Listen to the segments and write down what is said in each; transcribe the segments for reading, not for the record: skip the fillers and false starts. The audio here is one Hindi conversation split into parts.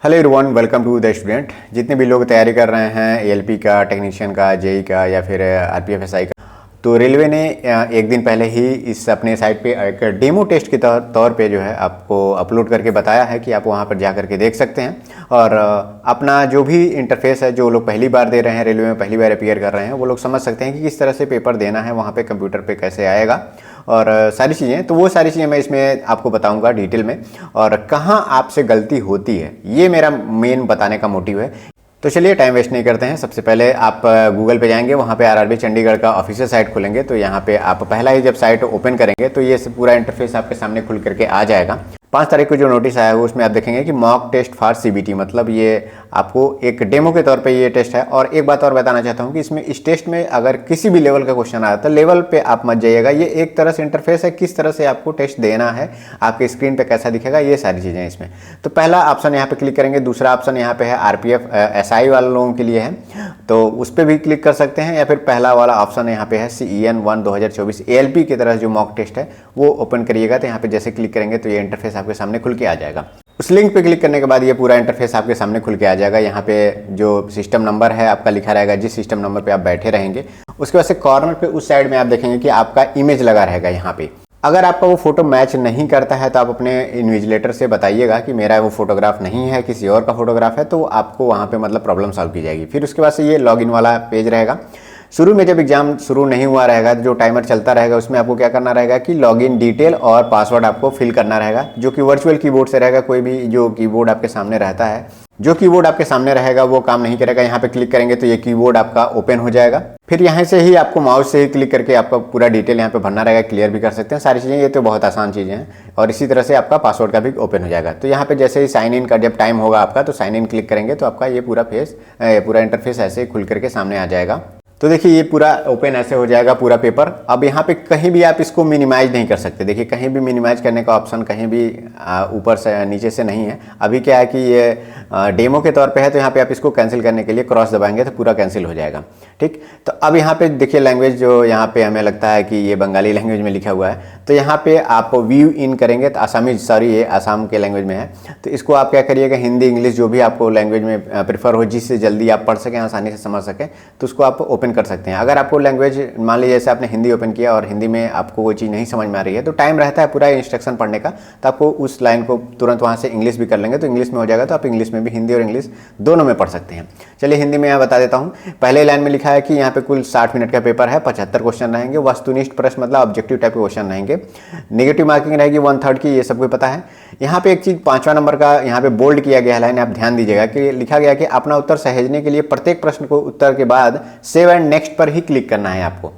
Hello everyone, welcome to the student. जितने भी लोग तैयारी कर रहे हैं एएलपी का, टेक्नीशियन का, जेई का या फिर आरपीएफ एसआई का, तो रेलवे ने एक दिन पहले ही इस अपने साइट पे एक डेमो टेस्ट के तौर पे जो है आपको अपलोड करके बताया है कि आप वहाँ पर जा करके देख सकते हैं और अपना जो भी इंटरफेस है, जो लोग पहली बार दे रहे हैं, रेलवे में पहली बार अपीयर कर रहे हैं, वो लोग समझ सकते हैं कि किस तरह से पेपर देना है, वहाँ पे कंप्यूटर पे कैसे आएगा और सारी चीज़ें। तो वो सारी चीज़ें मैं इसमें आपको बताऊंगा डिटेल में, और कहाँ आपसे गलती होती है, ये मेरा मेन बताने का मोटिव है। तो चलिए टाइम वेस्ट नहीं करते हैं। सबसे पहले आप गूगल पे जाएंगे, वहाँ पे आरआरबी चंडीगढ़ का ऑफिशियल साइट खोलेंगे। तो यहाँ पे आप पहला ही जब साइट ओपन करेंगे तो ये पूरा इंटरफेस आपके सामने खुल करके आ जाएगा। 5 तारीख को जो नोटिस आया है उसमें आप देखेंगे कि मॉक टेस्ट फॉर सीबीटी, मतलब ये आपको एक डेमो के तौर पे ये टेस्ट है। और एक बात और बताना चाहता हूँ कि इसमें इस टेस्ट में अगर किसी भी लेवल का क्वेश्चन आया तो लेवल पे आप मत जाइएगा। ये एक तरह से इंटरफेस है, किस तरह से आपको टेस्ट देना है, आपके स्क्रीन पे कैसा दिखेगा, ये सारी चीज़ें इसमें। तो पहला ऑप्शन यहाँ पे क्लिक करेंगे। दूसरा ऑप्शन यहाँ पे है आरपीएफ एसआई वाले लोगों के लिए है, तो उस पर भी क्लिक कर सकते हैं। या फिर पहला वाला ऑप्शन यहाँ पे है CEN 1 2024 एएलपी की तरह जो मॉक टेस्ट है वो ओपन करिएगा। तो यहाँ पे जैसे क्लिक करेंगे तो ये इंटरफेस आपके सामने खुल के आ जाएगा। उस लिंक पे क्लिक करने के बाद ये पूरा इंटरफेस आपके सामने खुल के आ जाएगा। यहाँ पे जो सिस्टम नंबर है आपका लिखा रहेगा, जिस सिस्टम नंबर पे आप बैठे रहेंगे। उसके बाद से कॉर्नर पे उस साइड में आप देखेंगे कि आपका इमेज लगा रहेगा यहाँ पे। अगर आपका वो फोटो मैच नहीं करता है तो आप अपने इन्विजिलेटर से बताइएगा कि मेरा वो फोटोग्राफ नहीं है, किसी और का फोटोग्राफ है, तो आपको वहाँ पे मतलब प्रॉब्लम सॉल्व की जाएगी। फिर उसके बाद से ये लॉगिन वाला पेज रहेगा। शुरू में जब एग्जाम शुरू नहीं हुआ रहेगा, जो टाइमर चलता रहेगा, उसमें आपको क्या करना रहेगा कि लॉगिन डिटेल और पासवर्ड आपको फिल करना रहेगा, जो कि वर्चुअल कीबोर्ड से रहेगा। कोई भी जो कीबोर्ड आपके सामने रहता है, जो कीबोर्ड आपके सामने रहेगा वो काम नहीं करेगा। यहाँ पे क्लिक करेंगे तो ये कीबोर्ड आपका ओपन हो जाएगा। फिर यहाँ से ही आपको माउस से ही क्लिक करके आपका पूरा डिटेल यहाँ पे भरना रहेगा। क्लियर भी कर सकते हैं सारी चीज़ें, ये तो बहुत आसान चीज़ें हैं। और इसी तरह से आपका पासवर्ड का भी ओपन हो जाएगा। तो यहाँ पे जैसे ही साइन इन का जब टाइम होगा आपका, तो साइन इन क्लिक करेंगे तो आपका ये पूरा इंटरफेस ऐसे ही खुल करके सामने आ जाएगा। तो देखिए ये पूरा ओपन ऐसे हो जाएगा पूरा पेपर। अब यहाँ पे कहीं भी आप इसको मिनिमाइज नहीं कर सकते। देखिए कहीं भी मिनिमाइज करने का ऑप्शन कहीं भी ऊपर से नीचे से नहीं है। अभी क्या है कि ये डेमो के तौर पे है, तो यहाँ पे आप इसको कैंसिल करने के लिए क्रॉस दबाएंगे तो पूरा कैंसिल हो जाएगा। ठीक, तो अब यहाँ पे देखिए लैंग्वेज जो यहाँ पे हमें लगता है कि ये बंगाली लैंग्वेज में लिखा हुआ है, तो यहाँ पे आप व्यू इन करेंगे तो ये आसाम के लैंग्वेज में है। तो इसको आप क्या करिएगा, हिंदी इंग्लिश जो भी आपको लैंग्वेज में प्रेफर हो, जिससे जल्दी आप पढ़ सकें, आसानी से समझ सकें, तो उसको आप ओपन कर सकते हैं। अगर आपको लैंग्वेज मान लीजिए जैसे आपने हिंदी ओपन किया और हिंदी में आपको कोई चीज़ नहीं समझ में आ रही है, तो टाइम रहता है पूरा इंस्ट्रक्शन पढ़ने का, तो आपको उस लाइन को तुरंत वहाँ से इंग्लिश भी कर लेंगे तो इंग्लिश में हो जाएगा। तो आप इंग्लिश में भी, हिंदी और इंग्लिश दोनों में पढ़ सकते हैं। चलिए हिंदी में यहाँ बता देता हूँ। पहले लाइन में लिखा है कि यहाँ पे कुल 60 मिनट का पेपर है, 75 क्वेश्चन रहेंगे, वस्तुनिष्ठ प्रश्न मतलब ऑब्जेक्टिव टाइप के क्वेश्चन रहेंगे, नेगेटिव मार्किंग रहेगी 1/3 की, ये सबको पता है। यहाँ पे एक चीज़ 5वां नंबर का यहाँ पे बोल्ड किया गया है लाइन, आप ध्यान दीजिएगा कि लिखा गया कि अपना उत्तर सहेजने के लिए प्रत्येक प्रश्न को उत्तर के बाद सेव एंड नेक्स्ट पर ही क्लिक करना है आपको।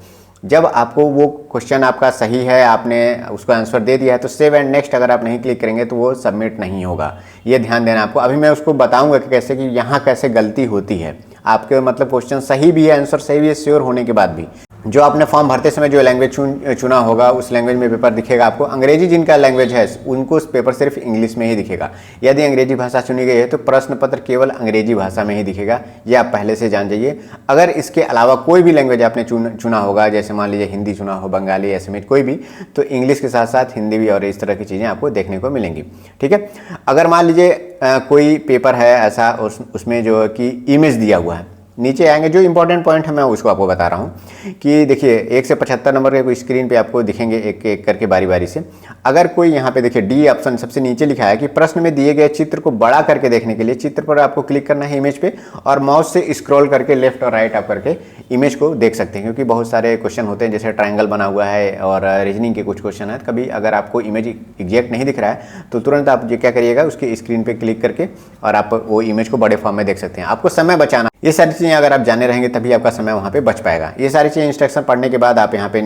जब आपको वो क्वेश्चन आपका सही है, आपने उसको आंसर दे दिया है, तो सेव एंड नेक्स्ट अगर आप नहीं क्लिक करेंगे तो वो सबमिट नहीं होगा। ये ध्यान देना आपको। अभी मैं उसको बताऊंगा कि कैसे, कि यहाँ कैसे गलती होती है आपके, मतलब क्वेश्चन सही भी है, आंसर सही भी है, श्योर होने के बाद भी जो आपने फॉर्म भरते समय जो लैंग्वेज चुना होगा उस लैंग्वेज में पेपर दिखेगा आपको। अंग्रेजी जिनका लैंग्वेज है उनको उस पेपर सिर्फ इंग्लिश में ही दिखेगा। यदि अंग्रेजी भाषा चुनी गई है तो प्रश्न पत्र केवल अंग्रेजी भाषा में ही दिखेगा, ये आप पहले से जान जाइए। अगर इसके अलावा कोई भी लैंग्वेज आपने चुना होगा, जैसे मान लीजिए हिंदी चुना हो, बंगाली, असमिया, कोई भी, तो इंग्लिश के साथ साथ हिंदी भी और इस तरह की चीज़ें आपको देखने को मिलेंगी। ठीक है, अगर मान लीजिए कोई पेपर है ऐसा उसमें जो कि इमेज दिया हुआ है, नीचे आएंगे, जो इंपॉर्टेंट पॉइंट है मैं उसको आपको बता रहा हूँ कि देखिए 1 से 75 नंबर के कोई स्क्रीन पे आपको दिखेंगे एक एक करके बारी बारी से। अगर कोई यहाँ पे देखिए डी ऑप्शन सबसे नीचे लिखा है कि प्रश्न में दिए गए चित्र को बड़ा करके देखने के लिए चित्र पर आपको क्लिक करना है इमेज पे, और माउस से स्क्रॉल करके लेफ्ट और राइट आप करके इमेज को देख सकते हैं। क्योंकि बहुत सारे क्वेश्चन होते हैं, जैसे ट्रायंगल बना हुआ है और रीजनिंग के कुछ क्वेश्चन है, कभी अगर आपको इमेज एग्जैक्ट नहीं दिख रहा है तो तुरंत आप ये क्या करिएगा, उसकी स्क्रीन पर क्लिक करके और आप वो इमेज को बड़े फॉर्म में देख सकते हैं। आपको समय बचाना, ये सारी चीज़ें अगर आप जाने रहेंगे तभी आपका समय वहाँ पे बच पाएगा। ये सारी चीज़ें इंस्ट्रक्शन पढ़ने के बाद आप यहाँ पे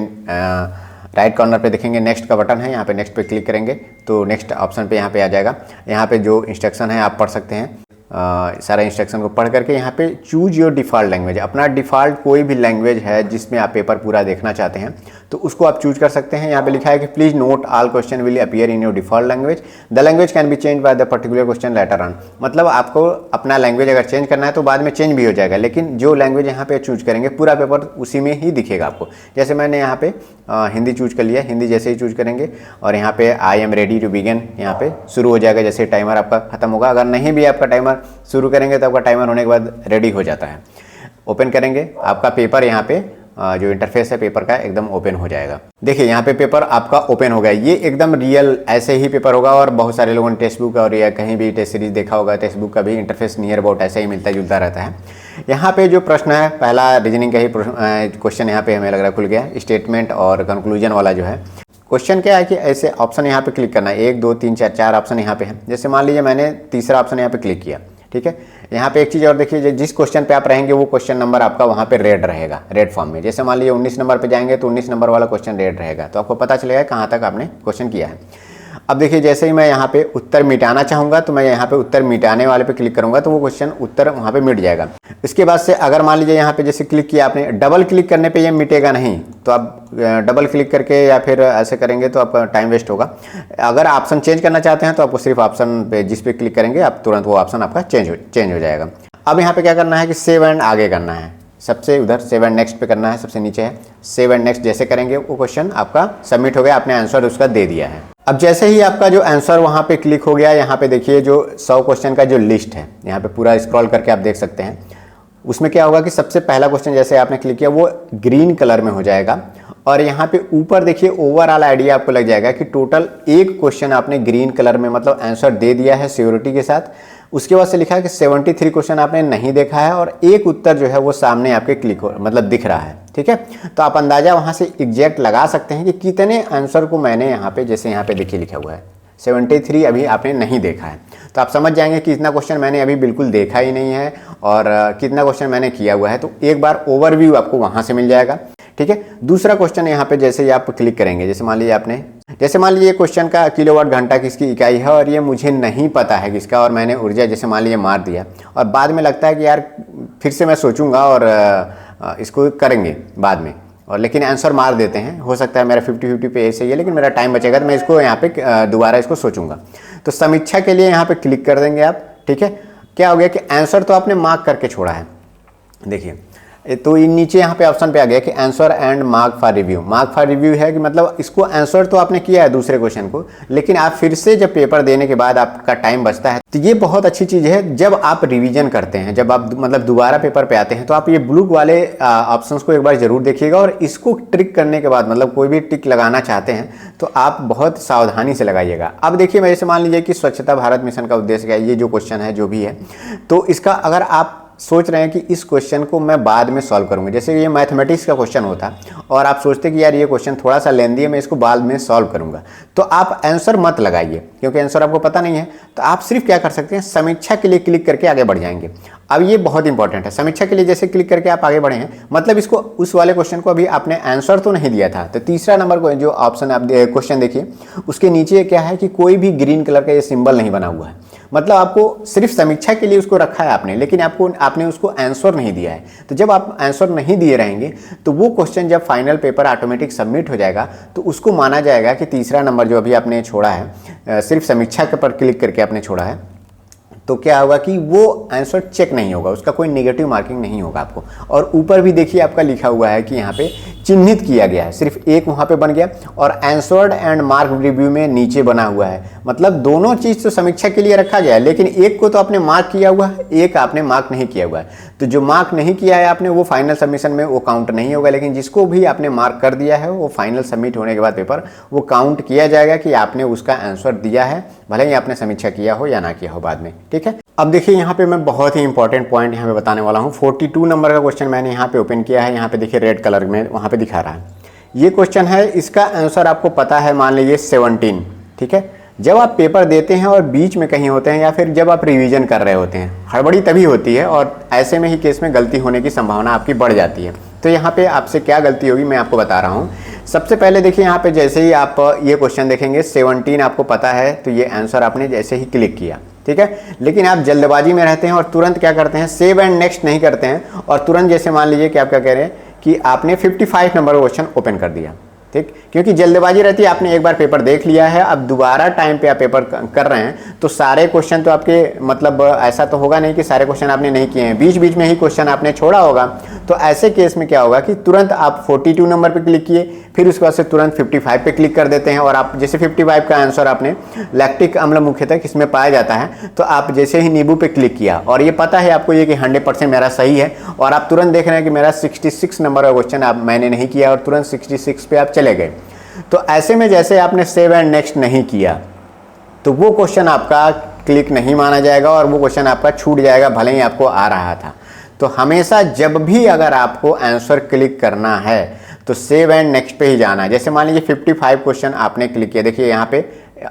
राइट कॉर्नर पे देखेंगे नेक्स्ट का बटन है, यहाँ पे नेक्स्ट पे क्लिक करेंगे तो नेक्स्ट ऑप्शन पे यहाँ पे आ जाएगा। यहाँ पे जो इंस्ट्रक्शन है आप पढ़ सकते हैं। सारा इंस्ट्रक्शन को पढ़ करके यहाँ पे चूज योर डिफ़ॉल्ट लैंग्वेज, अपना डिफ़ॉल्ट कोई भी लैंग्वेज है जिसमें आप पेपर पूरा देखना चाहते हैं तो उसको आप चूज कर सकते हैं। यहाँ पे लिखा है कि please note all question will appear in your default language, the language can be change by the particular question later on. मतलब आपको अपना लैंग्वेज अगर चेंज करना है तो बाद में चेंज भी हो जाएगा, लेकिन जो लैंग्वेज यहाँ पे चूज करेंगे पूरा पेपर उसी में ही दिखेगा आपको। जैसे मैंने यहाँ पे हिंदी चूज कर लिया, हिंदी जैसे ही चूज करेंगे और यहाँ पे I am ready to begin यहाँ पे शुरू हो जाएगा जैसे टाइमर आपका खत्म होगा। अगर नहीं भी आपका टाइमर शुरू करेंगे तो आपका टाइमर होने के बाद रेडी हो जाता है। ओपन करेंगे, आपका पेपर यहाँ पे जो इंटरफेस है पेपर का एकदम ओपन हो जाएगा। देखिए यहाँ पे पेपर आपका ओपन हो गया, ये एकदम रियल ऐसे ही पेपर होगा। और बहुत सारे लोगों ने टेक्स्ट बुक और या कहीं भी टेस्ट सीरीज देखा होगा, टेक्स्ट बुक का भी इंटरफेस नियर अबाउट ऐसे ही मिलता जुलता रहता है। यहाँ पे जो प्रश्न है पहला रीजनिंग का ही क्वेश्चन यहाँ पे हमें लग रहा है खुल गया, स्टेटमेंट और कंक्लूजन वाला जो है क्वेश्चन क्या है कि ऐसे ऑप्शन यहाँ पे क्लिक करना है, 1 2 3 4 4 ऑप्शन यहाँ पे है। जैसे मान लीजिए मैंने तीसरा ऑप्शन यहाँ पे क्लिक किया, ठीक है। यहाँ पे एक चीज़ और देखिए, जिस क्वेश्चन पे आप रहेंगे वो क्वेश्चन नंबर आपका वहाँ पे रेड रहेगा, रेड फॉर्म में। जैसे मान लीजिए 19 नंबर पे जाएंगे तो 19 नंबर वाला क्वेश्चन रेड रहेगा, तो आपको पता चलेगा कहाँ तक आपने क्वेश्चन किया है। अब देखिए जैसे ही मैं यहाँ पे उत्तर मिटाना चाहूँगा तो मैं यहाँ पे उत्तर मिटाने वाले पे क्लिक करूँगा तो वो क्वेश्चन उत्तर वहाँ पे मिट जाएगा। इसके बाद से अगर मान लीजिए यहाँ पे जैसे क्लिक किया आपने, डबल क्लिक करने पे ये मिटेगा नहीं, तो आप डबल क्लिक करके या फिर ऐसे करेंगे तो आपका टाइम वेस्ट होगा। अगर ऑप्शन चेंज करना चाहते हैं तो आपको सिर्फ ऑप्शन पे जिस पे क्लिक करेंगे आप तुरंत वो ऑप्शन आपका चेंज हो जाएगा। अब यहाँ पे क्या करना है कि सेव एंड आगे करना है, सबसे उधर सेव एंड नेक्स्ट पे करना है, सबसे नीचे है सेव एंड नेक्स्ट। जैसे करेंगे वो क्वेश्चन आपका सबमिट हो गया, आपने आंसर उसका दे दिया है। अब जैसे ही आपका जो आंसर वहाँ पे क्लिक हो गया, यहाँ पे देखिए जो 100 क्वेश्चन का जो लिस्ट है यहाँ पे पूरा स्क्रॉल करके आप देख सकते हैं। उसमें क्या होगा कि सबसे पहला क्वेश्चन जैसे आपने क्लिक किया वो ग्रीन कलर में हो जाएगा और यहाँ पे ऊपर देखिए ओवरऑल आइडिया आपको लग जाएगा कि टोटल एक क्वेश्चन आपने ग्रीन कलर में मतलब आंसर दे दिया है सिक्योरिटी के साथ। उसके बाद से लिखा है कि 73 क्वेश्चन आपने नहीं देखा है और एक उत्तर जो है वो सामने आपके क्लिक हो मतलब दिख रहा है, ठीक है। तो आप अंदाजा वहाँ से एग्जैक्ट लगा सकते हैं कि कितने आंसर को मैंने यहाँ पे, जैसे यहाँ पे देखिए लिखा हुआ है 73 अभी आपने नहीं देखा है, तो आप समझ जाएंगे कि इतना क्वेश्चन मैंने अभी बिल्कुल देखा ही नहीं है और कितना क्वेश्चन मैंने किया हुआ है। तो एक बार ओवरव्यू आपको वहाँ से मिल जाएगा, ठीक है। दूसरा क्वेश्चन यहाँ पे जैसे ही आप क्लिक करेंगे, जैसे मान लीजिए क्वेश्चन का किलोवाट घंटा किसकी इकाई है और ये मुझे नहीं पता है किसका, और मैंने ऊर्जा जैसे मान लीजिए मार दिया और बाद में लगता है कि यार फिर से मैं सोचूंगा और इसको करेंगे बाद में, और लेकिन आंसर मार देते हैं। हो सकता है मेरा 50-50 पे ऐसे ही है, लेकिन मेरा टाइम बचेगा तो मैं इसको यहाँ पे दोबारा इसको सोचूंगा। तो समीक्षा के लिए यहाँ पे क्लिक कर देंगे आप, ठीक है। क्या हो गया कि आंसर तो आपने मार्क करके छोड़ा है, देखिए तो नीचे यहाँ पे ऑप्शन पे आ गया कि answer and mark for review. Mark for review है कि मतलब इसको आंसर तो आपने किया है दूसरे क्वेश्चन को, लेकिन आप फिर से जब पेपर देने के बाद आपका टाइम बचता है तो ये बहुत अच्छी चीज़ है। जब आप रिवीजन करते हैं, जब आप मतलब दोबारा पेपर पे आते हैं तो आप ये ब्लू वाले ऑप्शंस को एक बार जरूर देखिएगा और इसको ट्रिक करने के बाद मतलब कोई भी टिक लगाना चाहते हैं तो आप बहुत सावधानी से लगाइएगा। अब देखिए मैं जैसे मान लीजिए कि स्वच्छता भारत मिशन का उद्देश्य क्या है, ये जो क्वेश्चन है जो भी है, तो इसका अगर आप सोच रहे हैं कि इस क्वेश्चन को मैं बाद में सॉल्व करूंगा, जैसे ये मैथमेटिक्स का क्वेश्चन होता और आप सोचते कि यार ये क्वेश्चन थोड़ा सा लेंदी है, मैं इसको बाद में सॉल्व करूंगा, तो आप आंसर मत लगाइए क्योंकि आंसर आपको पता नहीं है। तो आप सिर्फ क्या कर सकते हैं, समीक्षा के लिए क्लिक करके आगे बढ़ जाएंगे। अब ये बहुत इंपॉर्टेंट है, समीक्षा के लिए जैसे क्लिक करके आप आगे बढ़े हैं मतलब इसको उस वाले क्वेश्चन को अभी आपने आंसर तो नहीं दिया था। तो तीसरा नंबर को जो ऑप्शन आप क्वेश्चन देखिए उसके नीचे क्या है कि कोई भी ग्रीन कलर का ये सिंबल नहीं बना हुआ है, मतलब आपको सिर्फ समीक्षा के लिए उसको रखा है आपने, लेकिन आपने उसको आंसर नहीं दिया है। तो जब आप आंसर नहीं दिए रहेंगे तो वो क्वेश्चन जब फाइनल पेपर ऑटोमेटिक सबमिट हो जाएगा तो उसको माना जाएगा कि तीसरा नंबर जो अभी आपने छोड़ा है सिर्फ समीक्षा के पर क्लिक करके आपने छोड़ा है, तो क्या होगा कि वो आंसर चेक नहीं होगा, उसका कोई नेगेटिव मार्किंग नहीं होगा आपको। और ऊपर भी देखिए आपका लिखा हुआ है कि यहाँ पे चिन्हित किया गया है, सिर्फ एक वहाँ पे बन गया और आंसर्ड एंड मार्क रिव्यू में नीचे बना हुआ है। मतलब दोनों चीज़ तो समीक्षा के लिए रखा गया है, लेकिन एक को तो आपने मार्क किया हुआ है, एक आपने मार्क नहीं किया हुआ है। तो जो मार्क नहीं किया है आपने वो फाइनल सबमिशन में वो काउंट नहीं होगा, लेकिन जिसको भी आपने मार्क कर दिया है वो फाइनल सबमिट होने के बाद पेपर वो काउंट किया जाएगा कि आपने उसका आंसर दिया है, भले ही आपने समीक्षा किया हो या ना किया हो बाद में, ठीक है। अब देखिए यहाँ पे मैं बहुत ही इंपॉर्टेंट पॉइंट यहाँ पे बताने वाला हूँ। 42 नंबर का क्वेश्चन मैंने यहाँ पे ओपन किया है, यहाँ पे देखिए रेड कलर में वहाँ पे दिखा रहा है। ये क्वेश्चन है, इसका आंसर आपको पता है, मान लीजिए 17, ठीक है। जब आप पेपर देते हैं और बीच में कहीं होते हैं या फिर जब आप रिवीजन कर रहे होते हैं, हड़बड़ी तभी होती है और ऐसे में ही केस में गलती होने की संभावना आपकी बढ़ जाती है। तो यहाँ पे आपसे क्या गलती होगी मैं आपको बता रहा हूँ। सबसे पहले देखिए यहाँ पे जैसे ही आप ये क्वेश्चन देखेंगे 17 आपको पता है, तो ये आंसर आपने जैसे ही क्लिक किया, ठीक है। लेकिन आप जल्दबाजी में रहते हैं और तुरंत क्या करते हैं, सेव एंड नेक्स्ट नहीं करते हैं और तुरंत जैसे मान लीजिए कि आप क्या कह रहे हैं कि आपने 55 नंबर का क्वेश्चन ओपन कर दिया, ठीक, क्योंकि जल्दबाजी रहती है, आपने एक बार पेपर देख लिया है, अब दोबारा टाइम पे आप पेपर कर रहे हैं तो सारे क्वेश्चन तो आपके मतलब ऐसा तो होगा नहीं कि सारे क्वेश्चन आपने नहीं किए हैं, बीच बीच में ही क्वेश्चन आपने छोड़ा होगा। तो ऐसे केस में क्या होगा कि तुरंत आप 42 नंबर पे क्लिक किए, फिर उसके बाद से तुरंत 55 पे क्लिक कर देते हैं और आप जैसे 55 का आंसर आपने लैक्टिक अम्ल मुख्यतः किसमें पाया जाता है, तो आप जैसे ही नींबू पे क्लिक किया और ये पता है आपको ये कि 100% मेरा सही है और आप तुरंत देख रहे हैं कि मेरा 66 नंबर का क्वेश्चन आप मैंने नहीं किया और तुरंत 66 पे आप चले गए। तो ऐसे में जैसे आपने सेव एंड नेक्स्ट नहीं किया तो वो क्वेश्चन आपका क्लिक नहीं माना जाएगा और वो क्वेश्चन आपका छूट जाएगा, भले ही आपको आ रहा था। तो हमेशा जब भी अगर आपको आंसर क्लिक करना है तो सेव एंड नेक्स्ट पे ही जाना है। जैसे मान लीजिए 55 क्वेश्चन आपने क्लिक किया, देखिए यहाँ पे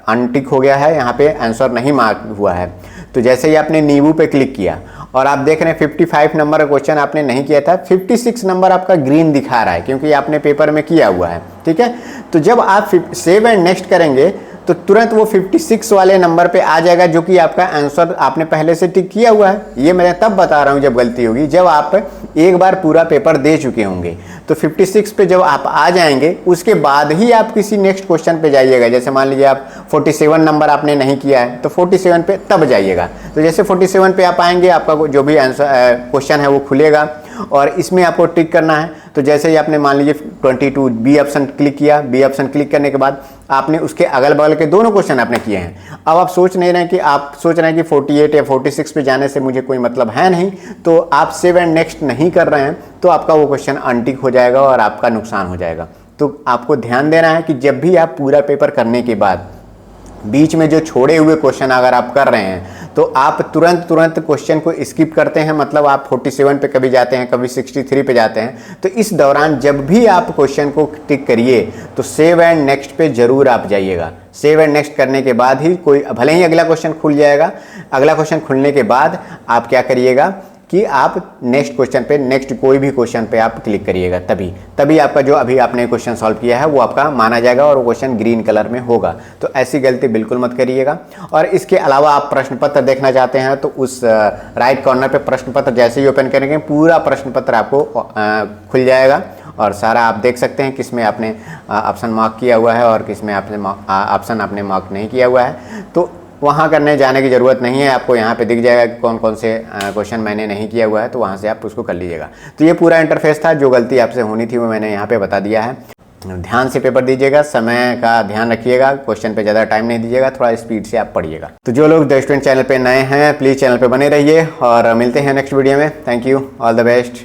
अनटिक हो गया है, यहाँ पे आंसर नहीं मार्क हुआ है। तो जैसे ही आपने नींबू पे क्लिक किया और आप देख रहे हैं 55 नंबर का क्वेश्चन आपने नहीं किया था, 56 नंबर आपका ग्रीन दिखा रहा है क्योंकि आपने पेपर में किया हुआ है, ठीक है। तो जब आप सेव एंड नेक्स्ट करेंगे तो तुरंत वो 56 वाले नंबर पे आ जाएगा जो कि आपका आंसर आपने पहले से टिक किया हुआ है। ये मैं तब बता रहा हूँ जब गलती होगी, जब आप एक बार पूरा पेपर दे चुके होंगे। तो 56 पे जब आप आ जाएंगे उसके बाद ही आप किसी नेक्स्ट क्वेश्चन पे जाइएगा। जैसे मान लीजिए आप 47 नंबर आपने नहीं किया है तो 47 पे तब जाइएगा। तो जैसे 47 पे आप आएंगे, आपका जो भी आंसर क्वेश्चन है वो खुलेगा और इसमें आपको टिक करना है। तो जैसे ही आपने मान लीजिए 22 बी ऑप्शन क्लिक किया, बी ऑप्शन क्लिक करने के बाद आपने उसके अगल बगल के दोनों क्वेश्चन आपने किए हैं। अब आप सोच नहीं रहे हैं कि आप सोच रहे हैं कि 48 या 46 पे जाने से मुझे कोई मतलब है नहीं, तो आप सेव एंड नेक्स्ट नहीं कर रहे हैं तो आपका वो क्वेश्चन अनटिक हो जाएगा और आपका नुकसान हो जाएगा। तो आपको ध्यान देना है कि जब भी आप पूरा पेपर करने के बाद बीच में जो छोड़े हुए क्वेश्चन अगर आप कर रहे हैं तो आप तुरंत क्वेश्चन को स्किप करते हैं, मतलब आप 47 पे कभी जाते हैं, कभी 63 पे जाते हैं। तो इस दौरान जब भी आप क्वेश्चन को टिक करिए तो सेव एंड नेक्स्ट पे जरूर आप जाइएगा। सेव एंड नेक्स्ट करने के बाद ही कोई भले ही अगला क्वेश्चन खुल जाएगा, अगला क्वेश्चन खुलने के बाद आप क्या करिएगा कि आप नेक्स्ट क्वेश्चन पे, नेक्स्ट कोई भी क्वेश्चन पे आप क्लिक करिएगा, तभी आपका जो अभी आपने क्वेश्चन सॉल्व किया है वो आपका माना जाएगा और वो क्वेश्चन ग्रीन कलर में होगा। तो ऐसी गलती बिल्कुल मत करिएगा। और इसके अलावा आप प्रश्न पत्र देखना चाहते हैं तो उस राइट कॉर्नर पे प्रश्न पत्र जैसे ही ओपन करेंगे पूरा प्रश्न पत्र आपको खुल जाएगा और सारा आप देख सकते हैं किस में आपने ऑप्शन मार्क किया हुआ है और किस में आपने ऑप्शन आपने मार्क नहीं किया हुआ है। तो वहाँ करने जाने की ज़रूरत नहीं है, आपको यहाँ पे दिख जाएगा कि कौन कौन से क्वेश्चन मैंने नहीं किया हुआ है, तो वहाँ से आप उसको कर लीजिएगा। तो ये पूरा इंटरफेस था, जो गलती आपसे होनी थी वो मैंने यहाँ पे बता दिया है। ध्यान से पेपर दीजिएगा, समय का ध्यान रखिएगा, क्वेश्चन पे ज़्यादा टाइम नहीं दीजिएगा, थोड़ा स्पीड से आप पढ़िएगा। तो जो लोग द स्टूडेंट चैनल पे नए हैं प्लीज़ चैनल पे बने रहिए और मिलते हैं नेक्स्ट वीडियो में। Thank you, all the best.